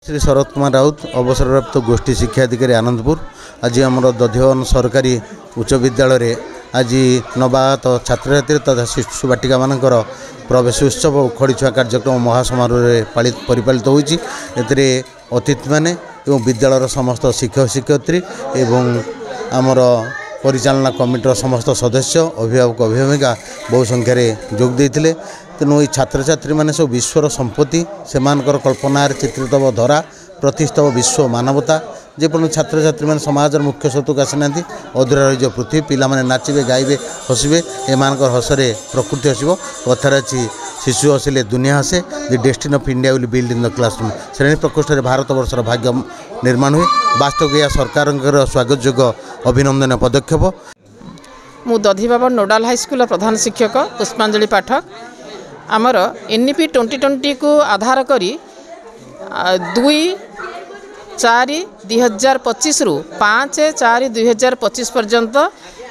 श्री शरद कुमार राउत अवसरप्राप्त गोष्ठी शिक्षा अधिकारी आनंदपुर आज आम दधिवन सरकारी उच्च विद्यालय आज नवागत छात्र छात्री तथा शिशु बाटिका मानकर प्रवेश उत्सव और खड़ीछुआ कार्यक्रम महासमारोह परिपालित होती अतिथि माने एवं विद्यालय समस्त शिक्षक शिक्षयित्री एवं आमर परिचालना कमिटर समस्त सदस्य अभिभावक अभिभाविका बहु संख्यार जोग देते। तेणु ये छात्र छात्री मैंने सब विश्वर संपत्ति से कल्पनार चित्रित धरा प्रतिष्ठा विश्व मानवता जेपरि छात्र छात्री मैंने समाज मुख्य स्रोतक आसीना अधूरा रही पृथ्वी पिला नाचे गाइबे हसबे एम हसरे प्रकृति हसब कथार अच्छी शिशु हसिले दुनिया हसे the destiny of India will build in the classroom श्रेणी प्रकोष्ठ में भारत वर्षर भाग्य निर्माण हुए वास्तव यह सरकार स्वागत योग्य अभिनंदन पदक्षेप। मु दधिबाबर नोडाल हाईस्कूल प्रधान शिक्षक पुष्पांजलि पाठक आमर एनईपी 2020 को आधार करी 2/4/2025 रु 5/4/2025 पर्यंत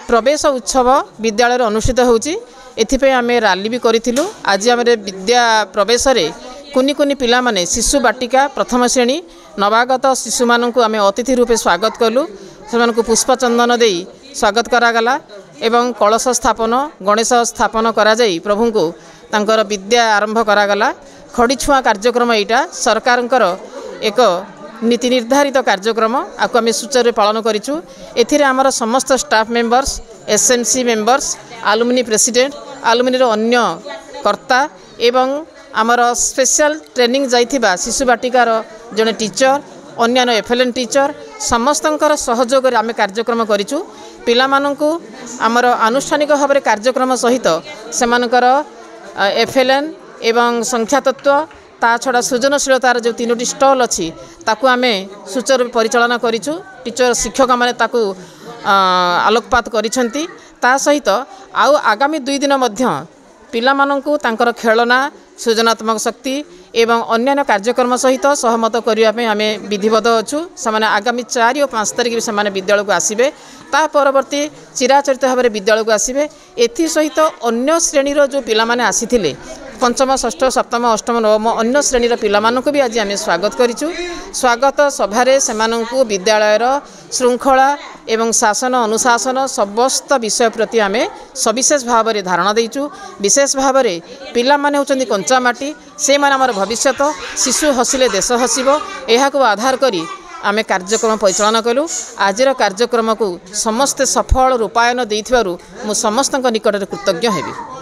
प्रवेश उत्सव विद्यालय अनुष्ठित होउची। एथिपे आमे रैली भी करिथिलु। आज आम विद्या प्रवेश रे कुनि कुनि पिला माने शिशु बाटिका प्रथम श्रेणी नवागत शिशु माननकु आमे अतिथि रूपे स्वागत कलु। सेमानकु पुष्प चंदन देई स्वागत करागला एवं कलश स्थापन गणेश स्थापन करा जाई प्रभु को तांकर विद्या आरंभ करागला। खड़ीछुआ कार्यक्रम यहाँ सरकार एक नीति निर्धारित कार्यक्रम आपको आम सुचारू पालन करूँ। एथिरे आमर समस्त staff members SMC members alumni president alumni अन्य कर्ता एवं आमर स्पेशल ट्रेनिंग जाइथिबा शिशु बाटिकार जने टीचर अन्य एफएलएन टीचर समस्तंकर सहयोग आम कार्यक्रम करूँ। पिला माननकु आमर आनुष्ठानिक भाव में कार्यक्रम सहित सेमानकर एफएलएन एवं संख्या तत्व ता छड़ा सृजनशीलतार जो 3टी स्टल अच्छी ताकू आमे सुचारू परिचालना करिछु। टीचर शिक्षक माने ताकू आलोकपात करिसेंती। ता सहित आउ आगामी 2 दिन मध्य पिला माननकु तांकर खेलना सृजनात्मक शक्ति एवं अन्य कार्यक्रम सहित सहमत करने आम विधिबद्ध अच्छु। से आगामी 4 और 5 तारिख से विद्यालय को आसबे ता परवर्ती चिराचरित भाव में विद्यालय को आसबे। एथि सहित अन्य श्रेणीर जो पिला माने आसीथिले पंचम षष्ठ सप्तम अष्टम नवम अन्य श्रेणीर पिला माननकु भी आज आम स्वागत करिछु। स्वागत सभारे सेमानंकु विद्यालयर श्रृंखला एवं शासन अनुशासन समस्त विषय प्रति आम सविशेष भाव में धारणा देइछु। विशेष भाव में पिला माने होचंदी कंचा माटी से माने हमर भविष्यत शिशु हसिले देश हसिबो एहा को आधार करी आमे कार्यक्रम परिचालना कलु। आजिर कार्यक्रम को समस्त सफल रूपायन देइथिबारु मु समस्तक निकटरे कृतज्ञ हेबी।